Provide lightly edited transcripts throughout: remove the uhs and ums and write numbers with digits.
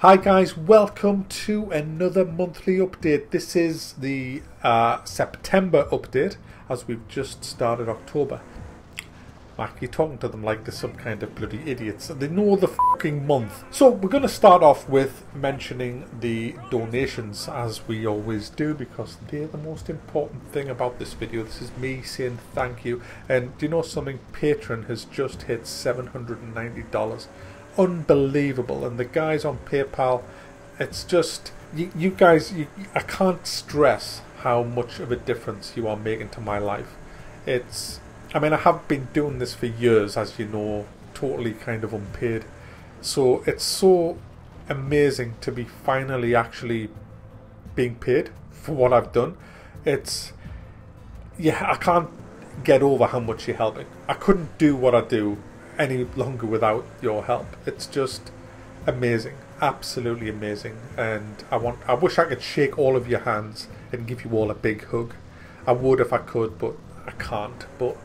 Hi guys, welcome to another monthly update. This is the September update as we've just started October. I'm actually talking to them like they're some kind of bloody idiots. They know the fucking month. So we're going to start off with mentioning the donations as we always do because they're the most important thing about this video. This is me saying thank you. And do you know something? Patron has just hit $790. Unbelievable. And the guys on PayPal, it's just you guys, I can't stress how much of a difference you are making to my life. I mean, I have been doing this for years, as you know, totally kind of unpaid, so it's so amazing to be finally actually being paid for what I've done. I can't get over how much you're helping. I couldn't do what I do any longer without your help. It's just amazing, absolutely amazing. And I wish I could shake all of your hands and give you all a big hug. I would if I could, but I can't. But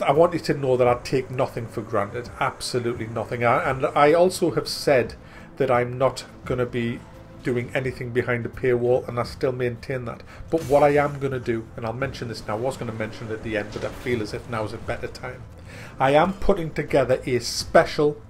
I want you to know that I take nothing for granted, absolutely nothing. And I also have said that I'm not going to be doing anything behind the paywall, and I still maintain that. But what I am going to do, and I'll mention this now, I was going to mention it at the end, but I feel as if now is a better time. I am putting together a special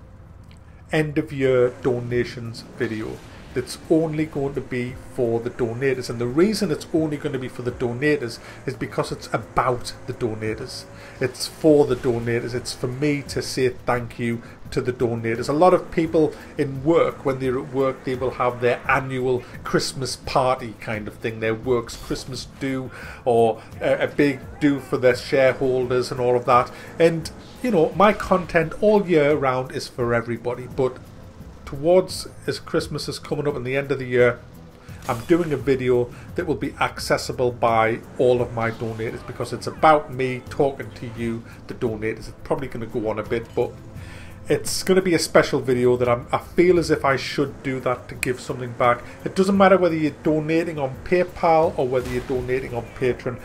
end of year donations video that's only going to be for the donators, and the reason it's only going to be for the donators is because it's about the donators. It's for the donators. It's for me to say thank you to the donators. A lot of people in work, when they're at work, they will have their annual Christmas party kind of thing, their work's Christmas do, or a big do for their shareholders and all of that. And you know, my content all year round is for everybody, but towards as Christmas is coming up and the end of the year, I'm doing a video that will be accessible by all of my donators because it's about me talking to you, the donators. It's probably going to go on a bit, but it's going to be a special video that I feel as if I should do that to give something back. It doesn't matter whether you're donating on PayPal or whether you're donating on Patreon.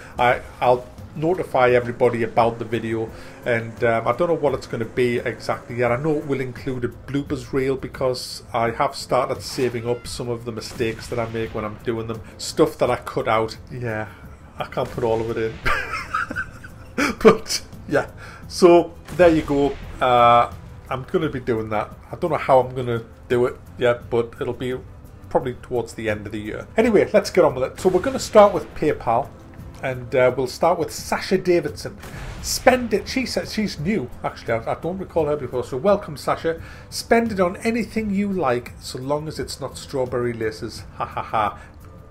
I'll notify everybody about the video, and I don't know what it's going to be exactly yet. I know it will include a bloopers reel because I have started saving up some of the mistakes that I make when I'm doing them, stuff that I cut out. Yeah, I can't put all of it in. But yeah, so there you go. I'm going to be doing that. I don't know how I'm going to do it yet, but it'll be probably towards the end of the year. Anyway, let's get on with it. So we're going to start with PayPal. And we'll start with Sasha Davidson. Spend it. She says she's new. Actually, I don't recall her before. So welcome, Sasha. Spend it on anything you like, so long as it's not strawberry laces. Ha ha ha.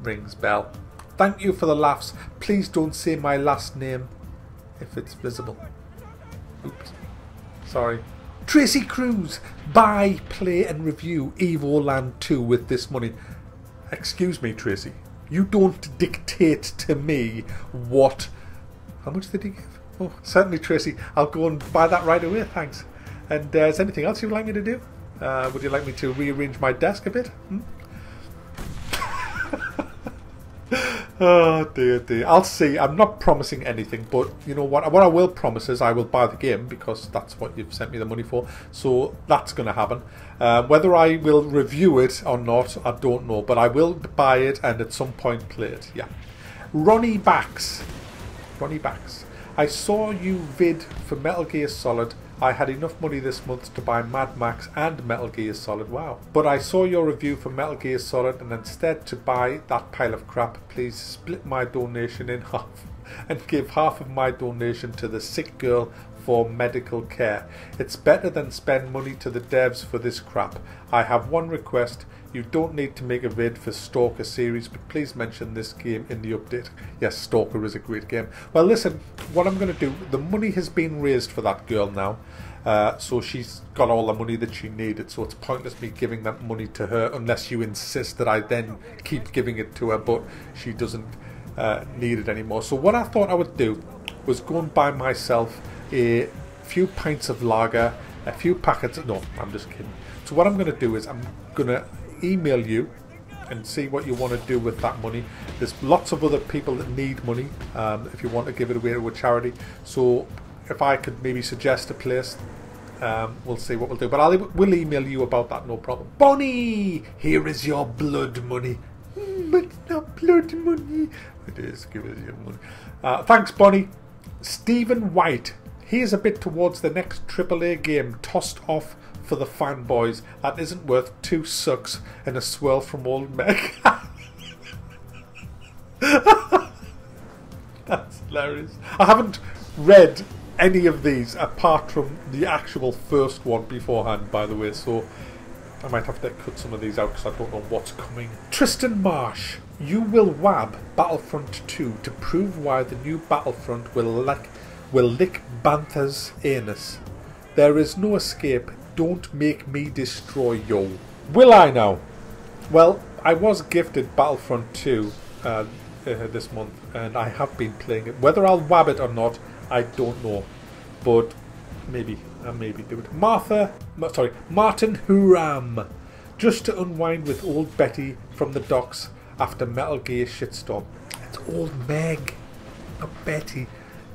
Rings bell. Thank you for the laughs. Please don't say my last name if it's visible. Oops. Sorry. Tracy Cruz. Buy, play, and review Evo Land 2 with this money. Excuse me, Tracy. You don't dictate to me what... How much did he give? Oh, certainly, Tracy. I'll go and buy that right away, thanks. And is there anything else you'd like me to do? Would you like me to rearrange my desk a bit? Oh, dear, dear. I'll see. I'm not promising anything, but you know what? What I will promise is I will buy the game because that's what you've sent me the money for. So that's going to happen. Whether I will review it or not, I don't know. But I will buy it and at some point play it. Yeah. Ronnie Backs. Ronnie Backs. I saw you vid for Metal Gear Solid. I had enough money this month to buy Mad Max and Metal Gear Solid. Wow. But I saw your review for Metal Gear Solid, and instead to buy that pile of crap, please split my donation in half and give half of my donation to the sick girl for medical care. It's better than spend money to the devs for this crap. I have one request. You don't need to make a vid for Stalker series, but please mention this game in the update. Yes, Stalker is a great game. Well, listen, what I'm going to do, the money has been raised for that girl now. So she's got all the money that she needed, so it's pointless me giving that money to her unless you insist that I then keep giving it to her, but she doesn't need it anymore. So what I thought I would do was go and buy myself a few pints of lager, a few packets of... No, I'm just kidding. So what I'm going to do is I'm going to email you and see what you want to do with that money. There's lots of other people that need money if you want to give it away to a charity. So if I could maybe suggest a place, We'll see what we'll do. But we'll email you about that, no problem. Bonnie, here is your blood money. But it's not blood money. It is, give us your money. Thanks, Bonnie. Stephen White. Here's a bit towards the next AAA game tossed off for the fanboys that isn't worth 2 sucks and a swirl from old Meg. That's hilarious. I haven't read any of these apart from the actual first one beforehand, by the way, so I might have to cut some of these out because I don't know what's coming. Tristan Marsh, you will wab Battlefront 2 to prove why the new Battlefront will lick Bantha's anus. There is no escape. Don't make me destroy yo. Will I now? Well, I was gifted Battlefront 2 this month, and I have been playing it. Whether I'll wab it or not, I don't know. But maybe, I'll maybe do it. Martin Huram. Just to unwind with old Betty from the docks after Metal Gear shitstorm. It's old Meg, not Betty.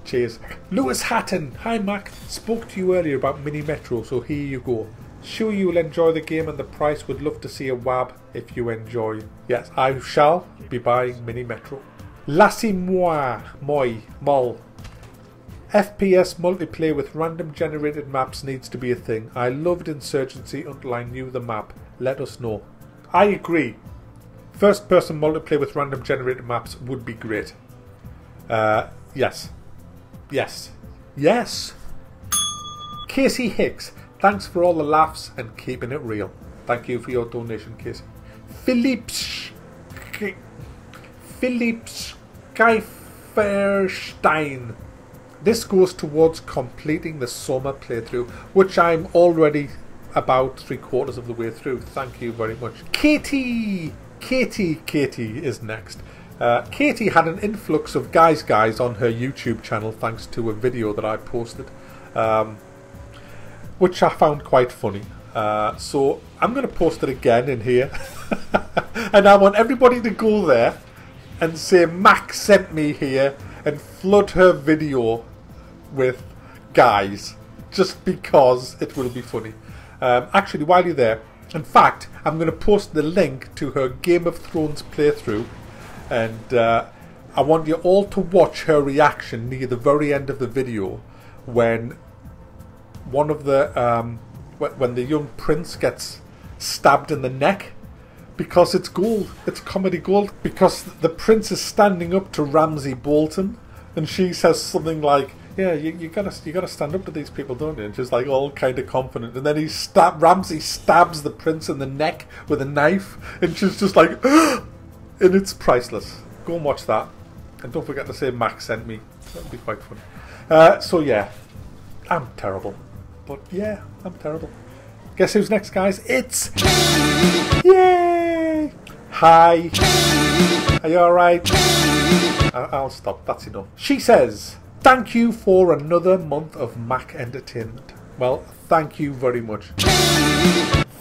Cheers. Lewis Hatton. Hi Mac. Spoke to you earlier about Mini Metro, so here you go. Sure you will enjoy the game and the price. Would love to see a wab if you enjoy. Yes, I shall be buying Mini Metro. Lassie Moi. Mol. FPS multiplayer with random generated maps needs to be a thing. I loved Insurgency until I knew the map. Let us know. I agree. First person multiplayer with random generated maps would be great. Yes. Yes. Yes. Casey Hicks. Thanks for all the laughs and keeping it real. Thank you for your donation, Casey. Philips Kieferstein. This goes towards completing the summer playthrough, which I'm already about 3/4 of the way through. Thank you very much. Katie is next. Katie had an influx of guys on her YouTube channel thanks to a video that I posted, which I found quite funny. So I'm going to post it again in here. And I want everybody to go there and say Mac sent me here and flood her video with guys, just because it will be funny. Actually, while you're there, in fact, I'm going to post the link to her Game of Thrones playthrough, and I want you all to watch her reaction near the very end of the video when one of the when the young prince gets stabbed in the neck, because it's gold, it's comedy gold, because the prince is standing up to Ramsay Bolton, and she says something like, "Yeah, you gotta stand up to these people, don't you?" And she's like all kind of confident, and then Ramsay stabs the prince in the neck with a knife, and she's just like, and it's priceless. Go and watch that, and don't forget to say Max sent me. That'll be quite funny. So yeah, I'm terrible, but yeah, I'm terrible. Guess who's next, guys? It's yay! Hi, are you all right? I'll stop. That's enough. She says, "Thank you for another month of Mac entertainment." Well, thank you very much.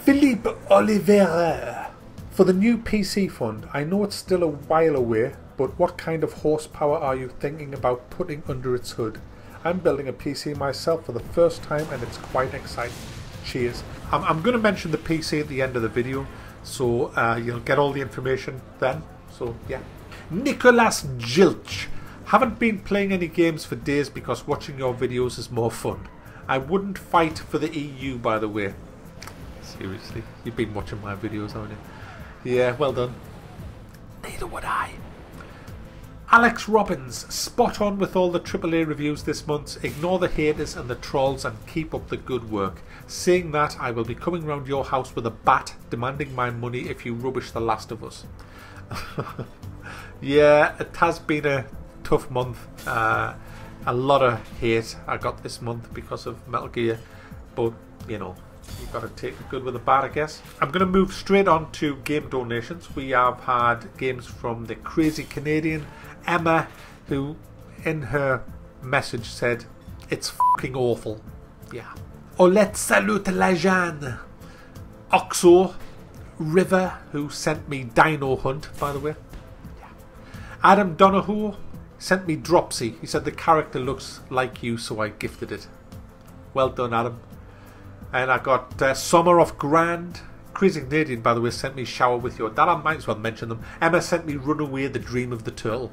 Philippe Oliveira. For the new PC fund, I know it's still a while away, but what kind of horsepower are you thinking about putting under its hood? I'm building a PC myself for the first time and it's quite exciting. Cheers. I'm going to mention the PC at the end of the video, so you'll get all the information then. So yeah. Nicholas Jilch. Haven't been playing any games for days because watching your videos is more fun. I wouldn't fight for the EU, by the way. Seriously, you've been watching my videos, haven't you? Yeah, well done. Neither would I. Alex Robbins, spot on with all the AAA reviews this month. Ignore the haters and the trolls and keep up the good work. Saying that, I will be coming round your house with a bat demanding my money if you rubbish The Last of Us. Yeah, it has been a tough month. A lot of hate I got this month because of Metal Gear, but you know, you've got to take the good with the bad, I guess. I'm going to move straight on to game donations. We have had games from the crazy Canadian Emma, who in her message said, "It's fucking awful." Yeah. Olette Salute La Jeanne. Oxo River, who sent me Dino Hunt, by the way. Yeah. Adam Donoghue sent me Dropsy. He said the character looks like you, so I gifted it. Well done, Adam. And I got Summer of Grand. Crazy Canadian, by the way, sent me Shower With Your Dad. I might as well mention them. Emma sent me Runaway, The Dream of the Turtle.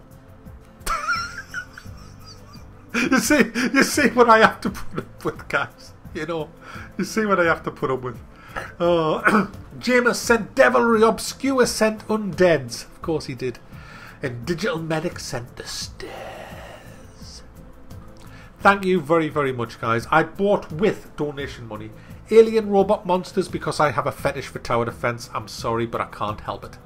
You see what I have to put up with, guys. You know, you see what I have to put up with. Jameis sent Devilry, Obscure sent Undeads. Of course he did. And Digital Medic sent The Stairs. Thank you very, very much, guys. I bought with donation money Alien Robot Monsters because I have a fetish for tower defense. I'm sorry, but I can't help it.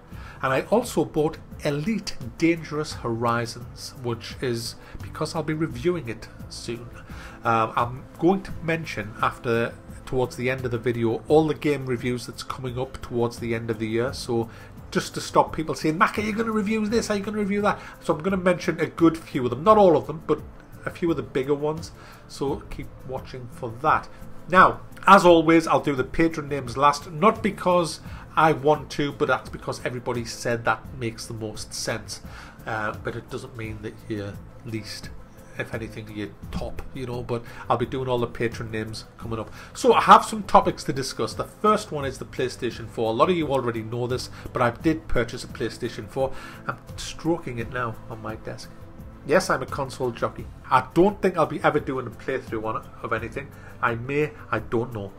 And I also bought Elite Dangerous Horizons, which is because I'll be reviewing it soon. I'm going to mention towards the end of the video all the game reviews that's coming up towards the end of the year. So just to stop people saying, Mac, are you going to review this? Are you going to review that? So I'm going to mention a good few of them. Not all of them, but a few of the bigger ones. So keep watching for that. Now, as always, I'll do the patron names last. Not because I want to, but that's because everybody said that makes the most sense. But it doesn't mean that you're least. If anything, you're top, you know. But I'll be doing all the patron names coming up. So I have some topics to discuss. The first one is the PlayStation 4. A lot of you already know this, but I did purchase a PlayStation 4. I'm stroking it now on my desk. Yes, I'm a console jockey. I don't think I'll be ever doing a playthrough on it of anything. I may, I don't know.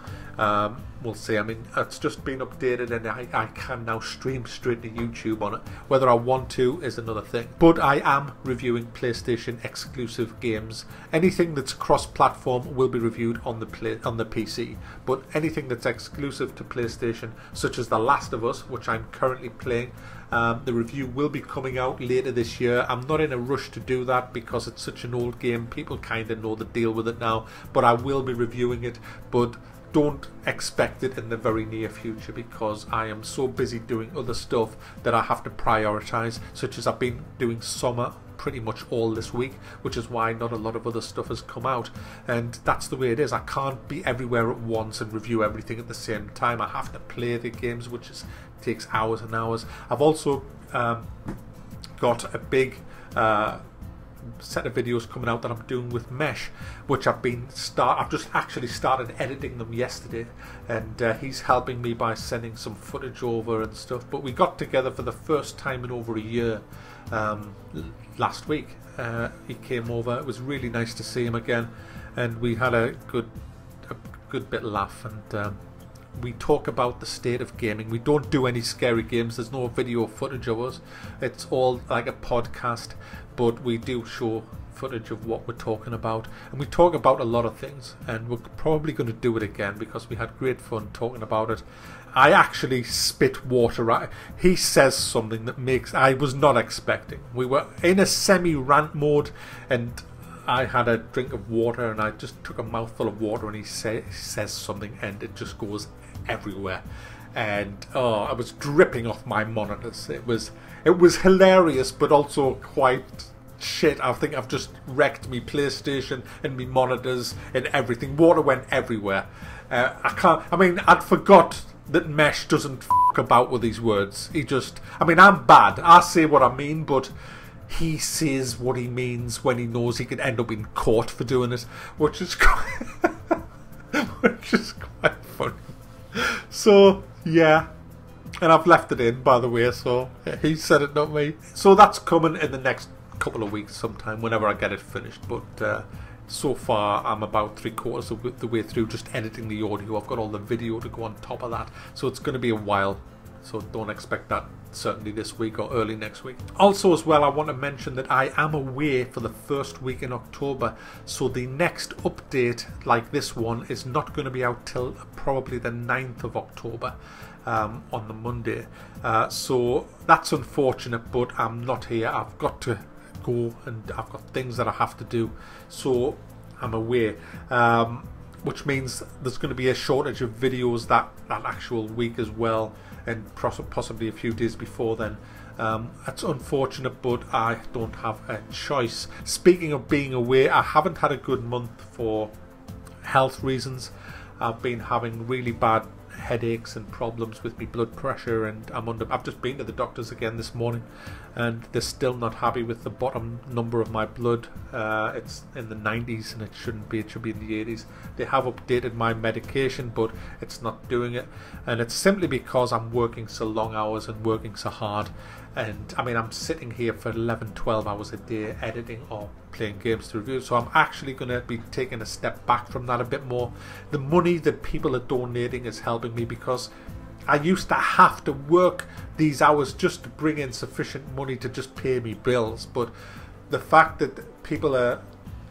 We'll see. I mean, it's just been updated and I can now stream straight to YouTube on it. Whether I want to is another thing. But I am reviewing PlayStation exclusive games. Anything that's cross-platform will be reviewed on the PC. But anything that's exclusive to PlayStation, such as The Last of Us, which I'm currently playing, the review will be coming out later this year. I'm not in a rush to do that because it's such an old game. People kind of know the deal with it now. But I will be reviewing it. But don't expect it in the very near future because I am so busy doing other stuff that I have to prioritize, such as I've been doing summer pretty much all this week, which is why not a lot of other stuff has come out. And that's the way it is. I can't be everywhere at once and review everything at the same time. I have to play the games, which takes hours and hours. I've also got a big set of videos coming out that I'm doing with Mesh, which I've just actually started editing them yesterday, and he's helping me by sending some footage over and stuff. But we got together for the first time in over a year last week. He came over. It was really nice to see him again, and we had a good bit of laugh, and we talk about the state of gaming. We don't do any scary games. There's no video footage of us. It's all like a podcast, but we do show footage of what we're talking about, and we talk about a lot of things, and we're probably going to do it again because we had great fun talking about it. I actually spit water out. He says something that I was not expecting. We were in a semi-rant mode, and I had a drink of water, and I just took a mouthful of water, and he says something, and it just goes everywhere. And I was dripping off my monitors. It was hilarious, but also quite shit. I think I've just wrecked me PlayStation and me monitors and everything. Water went everywhere. I'd forgot that Mesh doesn't fuck about with these words. I'm bad. I say what I mean, but he says what he means when he knows he could end up in court for doing it, which is quite funny. So yeah, and I've left it in, by the way, so he said it, not me. So that's coming in the next couple of weeks sometime, whenever I get it finished. But so far I'm about 3/4 of the way through just editing the audio. I've got all the video to go on top of that, so it's going to be a while, so don't expect that certainly this week or early next week. Also as well, I want to mention that I am away for the first week in October, so the next update like this one is not going to be out till probably the 9th of October on the Monday. So that's unfortunate, but I'm not here. I've got to go and I've got things that I have to do, so I'm away, which means there's going to be a shortage of videos that actual week as well, and possibly a few days before then. It's unfortunate, but I don't have a choice. Speaking of being away, I haven't had a good month for health reasons. I've been having really bad headaches and problems with my blood pressure, and I've just been to the doctors again this morning, and they're still not happy with the bottom number of my blood. It's in the 90s and it shouldn't be, it should be in the 80s. They have updated my medication, but it's not doing it, and it's simply because I'm working so long hours and working so hard. And I mean, I'm sitting here for 11-12 hours a day editing or playing games to review, so I'm actually going to be taking a step back from that a bit more. The money that people are donating is helping me, because I used to have to work these hours just to bring in sufficient money to just pay me bills. But the fact that people are,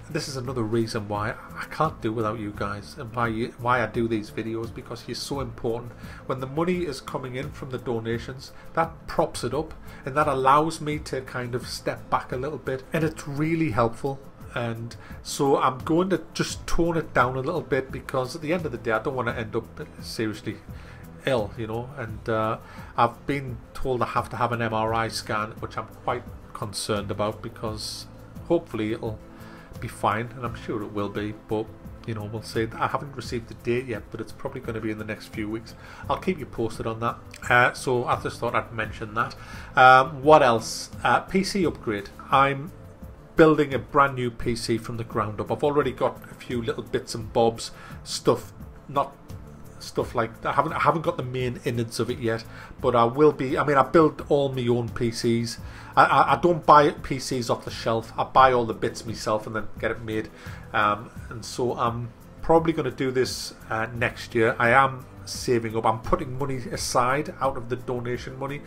this is another reason why I can't do without you guys, and why I do these videos, because you're so important. When the money is coming in from the donations, that props it up, and that allows me to kind of step back a little bit, and it's really helpful. And so I'm going to just tone it down a little bit, because at the end of the day I don't want to end up seriously ill, you know. And I've been told I have to have an MRI scan, which I'm quite concerned about, because hopefully it'll be fine, and I'm sure it will be, but you know, we'll see. I haven't received the date yet, but it's probably going to be in the next few weeks. I'll keep you posted on that. So I just thought I'd mention that. What else? PC upgrade. I'm building a brand new PC from the ground up. I've already got a few little bits and bobs, stuff, not stuff like that. I haven't got the main innards of it yet, but I will be. I mean, I build all my own PCs. I don't buy PCs off the shelf. I buy all the bits myself and then get it made. And so I'm probably going to do this next year. I am saving up. I'm putting money aside out of the donation money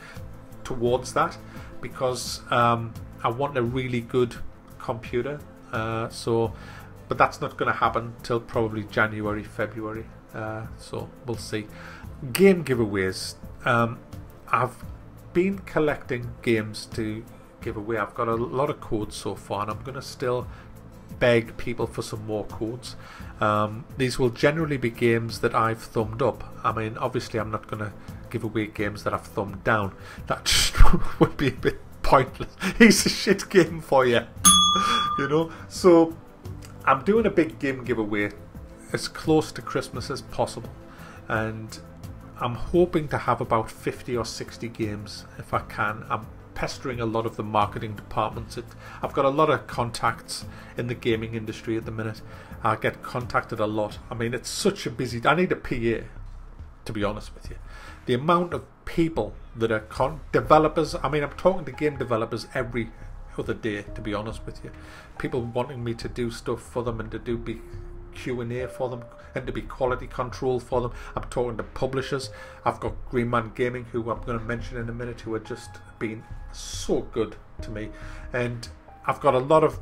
towards that, because I want a really good computer. But that's not going to happen till probably January, February. So we'll see. Game giveaways. I've been collecting games to give away. I've got a lot of codes so far, and I'm going to still beg people for some more codes. These will generally be games that I've thumbed up. I mean, obviously I'm not going to give away games that I've thumbed down. That just would be a bit pointless. It's a shit game for you. You know, so I'm doing a big game giveaway as close to Christmas as possible, and I'm hoping to have about 50 or 60 games if I can. I'm pestering a lot of the marketing departments. I've got a lot of contacts in the gaming industry at the minute. I get contacted a lot. I mean, it's such a busy... I need a PA, to be honest with you. The amount of people that are developers... I mean, I'm talking to game developers every other day, to be honest with you. People wanting me to do stuff for them and to do Q&A for them and to be quality control for them. I'm talking to publishers. I've got Greenman Gaming, who I'm going to mention in a minute, who have just been so good to me. And I've got a lot of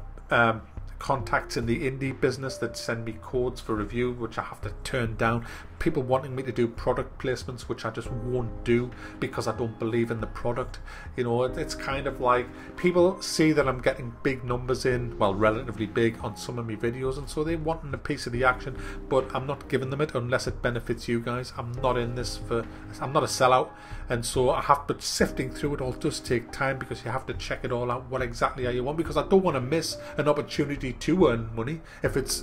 contacts in the indie business that send me codes for review, which I have to turn down. People wanting me to do product placements, which I just won't do because I don't believe in the product. You know, it's kind of like people see that I'm getting big numbers in, well, relatively big, on some of my videos, and so they're wanting a piece of the action, but I'm not giving them it unless it benefits you guys. I'm not in this for... I'm not a sellout, and so I have... But sifting through it all does take time, because you have to check it all out. What exactly are you want? Because I don't want to miss an opportunity to earn money if it's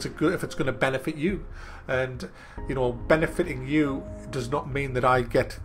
going to benefit you. And you know, benefiting you does not mean that I get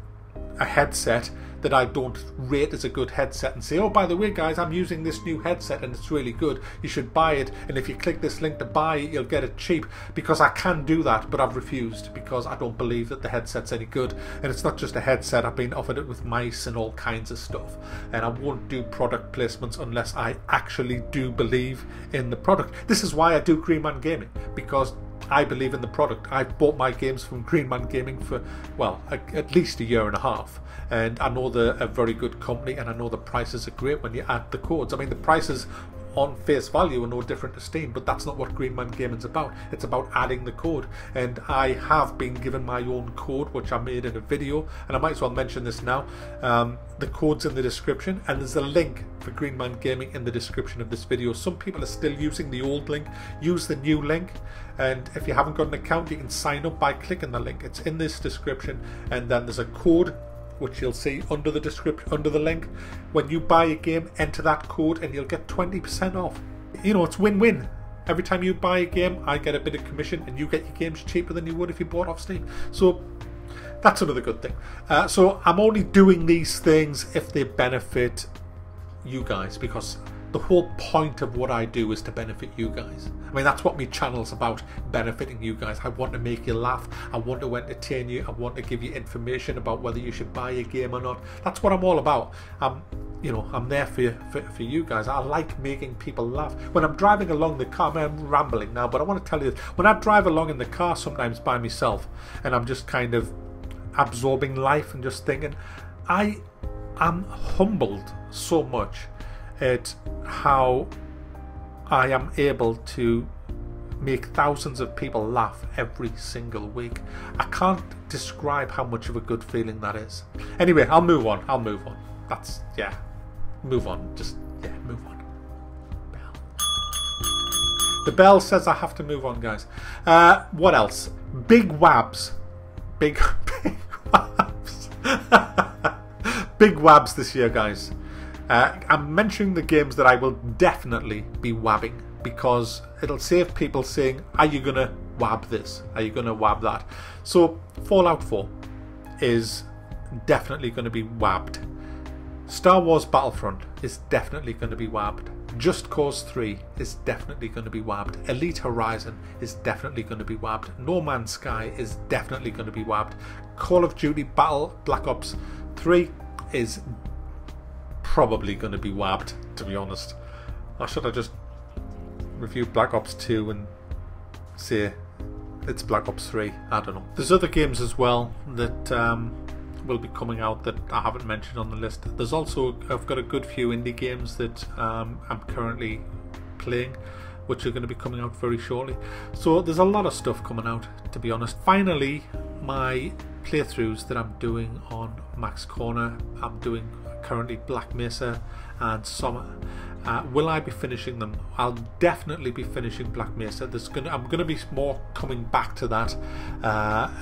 a headset that I don't rate as a good headset and say, oh, by the way guys, I'm using this new headset and it's really good, you should buy it, and if you click this link to buy it, you'll get it cheap. Because I can do that, but I've refused because I don't believe that the headset's any good. And it's not just a headset, I've been offered it with mice and all kinds of stuff, and I won't do product placements unless I actually do believe in the product. This is why I do Greenman Gaming, because I believe in the product. I've bought my games from Greenman Gaming for, well, at least a year and a half, and I know they're a very good company, and I know the prices are great when you add the codes. I mean, the prices on face value are no different to Steam, but that's not what Greenman Gaming's about. It's about adding the code, and I have been given my own code, which I made in a video, and I might as well mention this now. The code's in the description, and there's a link for Greenman Gaming in the description of this video. Some people are still using the old link. Use the new link, and if you haven't got an account, you can sign up by clicking the link. It's in this description, and then there's a code which you'll see under the description, under the link. When you buy a game, enter that code and you'll get 20% off. You know, it's win-win. Every time you buy a game, I get a bit of commission and you get your games cheaper than you would if you bought off Steam. So that's another good thing. So I'm only doing these things if they benefit you guys, because the whole point of what I do is to benefit you guys. I mean, that's what my channel's about, benefiting you guys. I want to make you laugh. I want to entertain you. I want to give you information about whether you should buy a game or not. That's what I'm all about. You know, I'm there for you guys. I like making people laugh. When I'm driving along the car, I mean, I'm rambling now, but I want to tell you, when I drive along in the car sometimes by myself, and I'm just kind of absorbing life and just thinking, I am humbled so much at how I am able to make thousands of people laugh every single week. I can't describe how much of a good feeling that is. Anyway, I'll move on. That's, yeah, move on. Just, yeah, move on. Bell. The bell says I have to move on, guys. What else? Big wabs. Big wabs. Big wabs this year, guys. I'm mentioning the games that I will definitely be wabbing, because it'll save people saying, are you going to wab this? Are you going to wab that? So Fallout 4 is definitely going to be wabbed. Star Wars Battlefront is definitely going to be wabbed. Just Cause 3 is definitely going to be wabbed. Elite Horizon is definitely going to be wabbed. No Man's Sky is definitely going to be wabbed. Call of Duty Black Ops 3 is probably going to be wabbed, to be honest. Or should I just review Black Ops 2 and say it's Black Ops 3? I don't know. There's other games as well that will be coming out that I haven't mentioned on the list. There's also, I've got a good few indie games that I'm currently playing, which are going to be coming out very shortly. So there's a lot of stuff coming out, to be honest. Finally, my playthroughs that I'm doing on Max Corner, I'm doing currently Black Mesa and Summer. Will I be finishing them? I'll definitely be finishing Black Mesa. I'm going to be more coming back to that,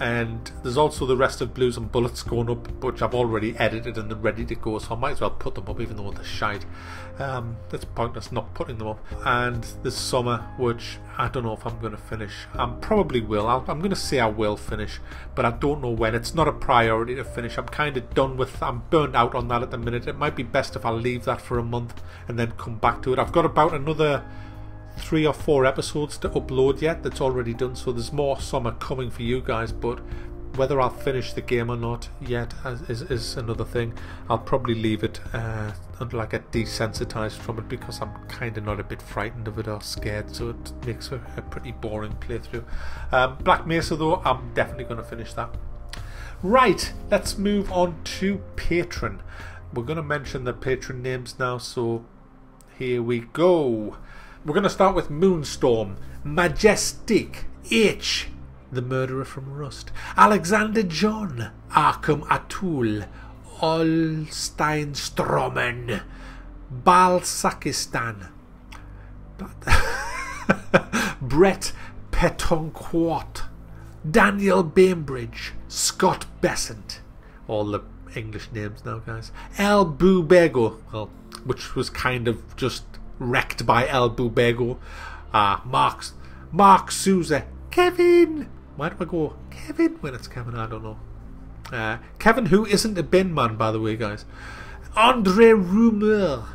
and there's also the rest of Blues and Bullets going up, which I've already edited and they're ready to go, so I might as well put them up even though they're shite. It's pointless not putting them up. And there's Summer, which I don't know if I'm going to finish. I probably will. I'm going to say I will finish, but I don't know when. It's not a priority to finish. I'm kind of done with, I'm burnt out on that at the minute. It might be best if I leave that for a month and then come back to it. I've got about another 3 or 4 episodes to upload yet that's already done, so there's more Summer coming for you guys, but whether I'll finish the game or not yet is another thing. I'll probably leave it until I get desensitized from it, because I'm kind of not a bit frightened of it or scared, so it makes a pretty boring playthrough. Black Mesa though, I'm definitely going to finish that. Right, let's move on to Patron. We're going to mention the Patron names now, so here we go. We're going to start with Moonstorm, Majestic H, The Murderer from Rust, Alexander John, Arkham Atul, Olstein Stroman, Balsakistan, Brett Petonquot, Daniel Bainbridge, Scott Besant, all the English names now, guys, El Bubego, well, which was kind of just wrecked by El Bubego, Mark Souza, Kevin, why do I go Kevin when it's Kevin? I don't know. Kevin, who isn't a bin man, by the way, guys. Andre Rumeur,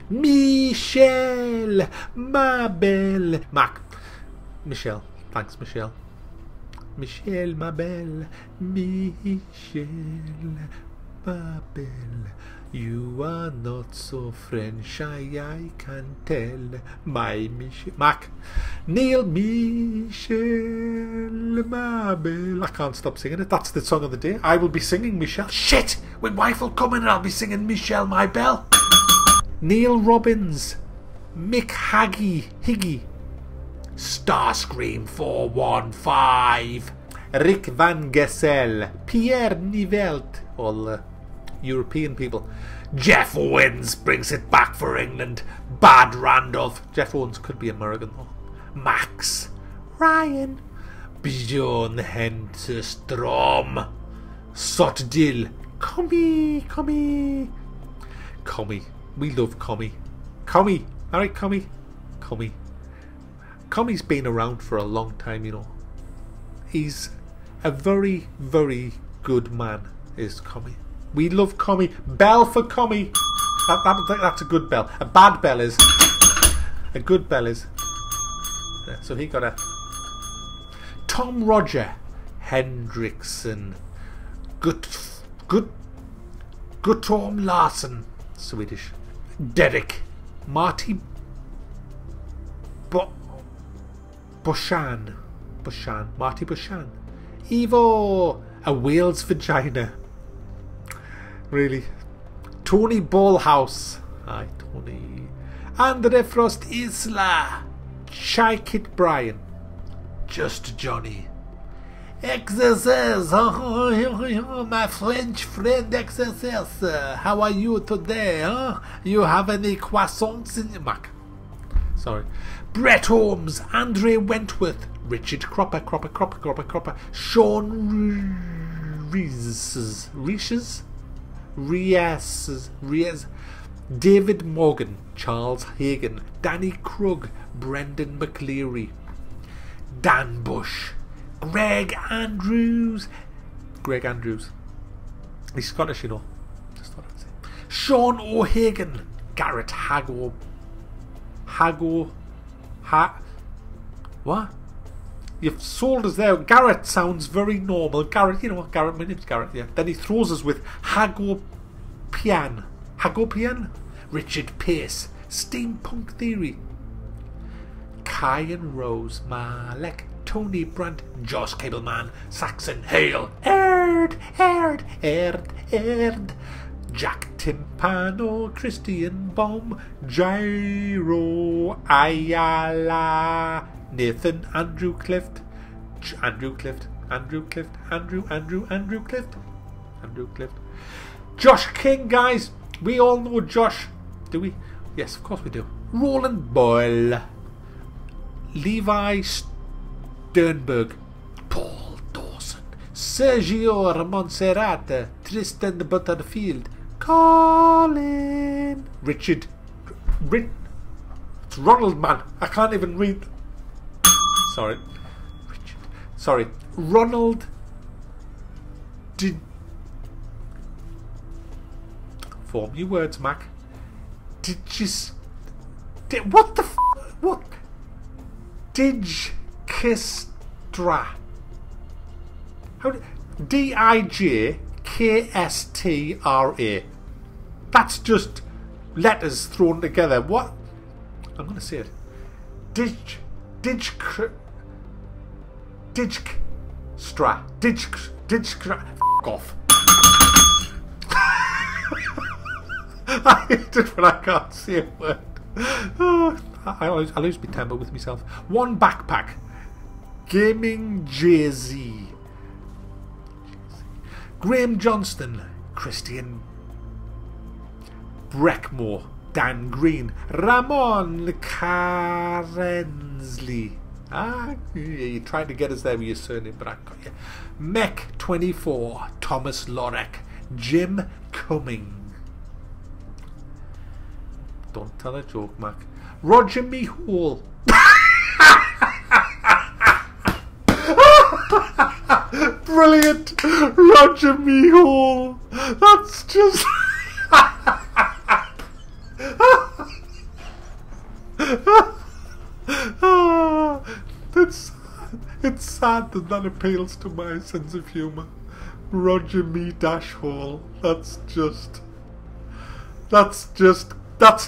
Michelle, Mabel, Michelle, thanks Michelle. Michelle, ma belle, Michelle, ma belle, you are not so French, I can tell, my Michelle, Neil, Michelle, ma belle, I can't stop singing it, that's the song of the day. I will be singing Michelle, shit, my wife will come in and I'll be singing Michelle, my belle. Neil Robbins, Mick Higgy, Starscream 415, Rick Van Gessel, Pierre Nivelt, all the European people. Jeff Owens brings it back for England. Bad Randolph. Jeff Owens could be American though. Max, Ryan, Bjorn Henterstrom, Sotdil, Commie. We love Commie. Alright, Commie. Commie's been around for a long time, you know. He's a very, very good man, is Commie. We love Commie. Bell for Commie. That's a good bell. A bad bell is... A good bell is... Yeah, so he got a... Tom Roger Hendrickson. Guttorm Larsen. Swedish. Derek. Marty Bushan. Marty Bushan. Evo. A whale's vagina. Really. Tony Ballhouse. Hi, Tony. Andre Frost Isla. Shy Kit Brian. Just Johnny. XSS. My French friend XSS. How are you today? Huh? You have any croissants in your Mac? Sorry. Brett Holmes. Andre Wentworth. Richard Cropper. Sean Rias. David Morgan. Charles Hagan. Danny Krug. Brendan McLeary. Dan Bush. Greg Andrews. He's Scottish, you know. Just thought I'd say. Sean O'Hagan. Garrett what? You've sold us there. Garrett sounds very normal. Garrett, you know what? Garrett, my name's Garrett, yeah. Then he throws us with Hagopian. Richard Pace. Steampunk Theory. Kai and Rose. Malek. Tony Brandt. Josh Cableman. Saxon Hale. Erd. Jack Timpano. Christian Baum. Jairo Ayala. Nathan. Andrew Clift. Josh King, guys. We all know Josh. Do we? Yes, of course we do. Roland Boyle. Levi Sternberg. Paul Dawson. Sergio Monserrat. Tristan Butterfield. Colin. Richard. It's Ronald, man. I can't even read. Sorry. Richard. Sorry. Ronald. Form your words, Mac. What the what? Dijkstra. How Dijkstra. That's just letters thrown together. What? I'm going to say it. Dijkstra. F*** off. I hate it when I can't say a word. I lose my temper with myself. One backpack. Gaming Jay-Z. Graham Johnston. Christian Breckmore. Dan Green. Ramon Carensley. You tried to get us there with your surname, but I got you. Mech24. Thomas Lorek. Jim Cumming. Don't tell a joke, Mac. Roger Mihal. Brilliant. Roger Mihal. That's just... It's sad that that appeals to my sense of humour. Roger Me Dash Hall. That's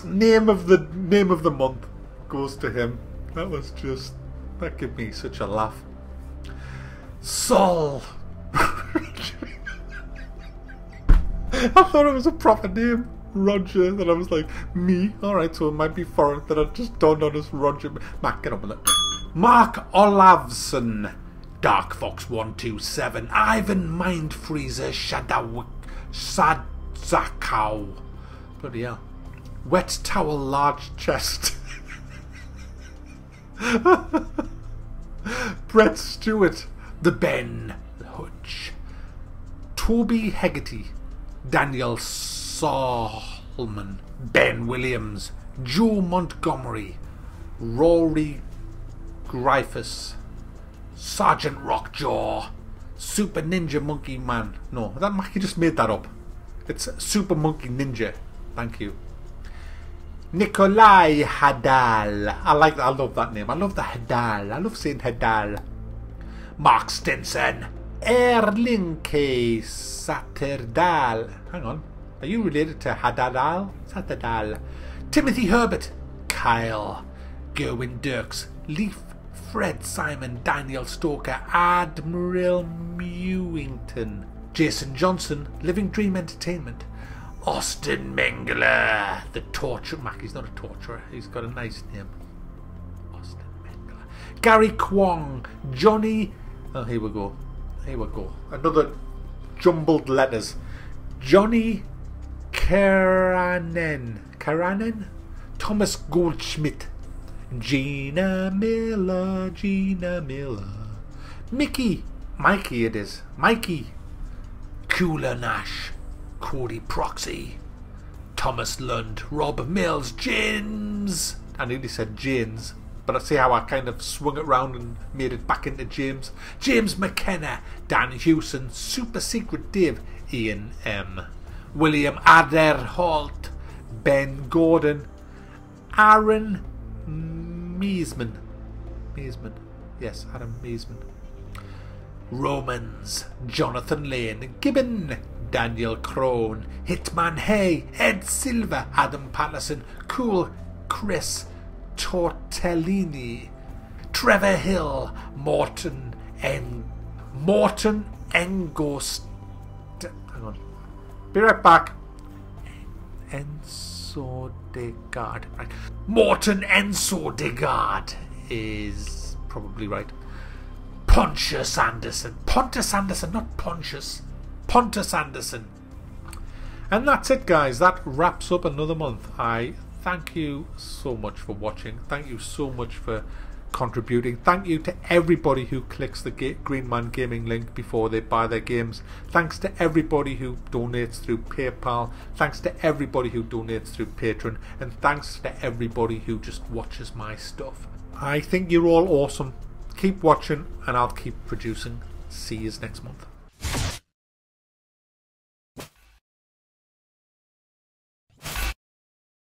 name of the month goes to him. That gave me such a laugh. Saul. I thought it was a proper name, Roger. And I was like, me. All right, so it might be foreign. That I just don't notice Roger. Mac, get on with it. Mark Olavson. Dark Fox 127. Ivan Mind Freezer. Sadzakau. Bloody hell. Wet Towel Large Chest. Brett Stewart. The Ben Hutch. Toby Hegarty. Daniel Solman. Ben Williams. Joe Montgomery. Rory Gryphus, Sergeant Rockjaw, Super Ninja Monkey Man. No, that he just made that up. It's Super Monkey Ninja. Thank you. Nikolai Hadal. I like that. I love that name. I love the Hadal. I love saying Hadal. Mark Stinson. Erlinke Saterdal. Hang on. Are you related to Hadadal? Saterdal. Timothy Herbert. Kyle. Gerwin Dirks. Leaf. Fred Simon. Daniel Stoker. Admiral Mewington. Jason Johnson. Living Dream Entertainment. Austin Mengele, the torture. Mackie's not a torturer. He's got a nice name. Austin Mengele. Gary Kwong. Johnny. Oh, here we go. Here we go. Another jumbled letters. Johnny Karanen. Karanen? Thomas Goldschmidt. Gina Miller. Gina Miller. Mickey. Mikey it is. Mikey. Cooler Nash. Cody Proxy, Thomas Lund, Rob Mills, James. I nearly said James, but I see how I kind of swung it round and made it back into James. James McKenna, Dan Hewson, Super Secret Dave, Ian M. William Aderholt, Ben Gordon, Aaron Meesman. Yes, Adam Meesman. Romans, Jonathan Lane, Gibbon, Daniel Crone, Hitman Hay, Ed Silva, Adam Patterson, Cool Chris Tortellini, Trevor Hill, Morton Engost. Hang on. Be right back. Enso Degard. Right. Morton Enso Degard is probably right. Pontius Anderson. Pontus Anderson, not Pontius. Pontus Anderson. And that's it, guys. That wraps up another month. I thank you so much for watching. Thank you so much for contributing. Thank you to everybody who clicks the Greenman Gaming link before they buy their games. Thanks to everybody who donates through PayPal. Thanks to everybody who donates through Patreon. And thanks to everybody who just watches my stuff. I think you're all awesome. Keep watching and I'll keep producing. See you next month.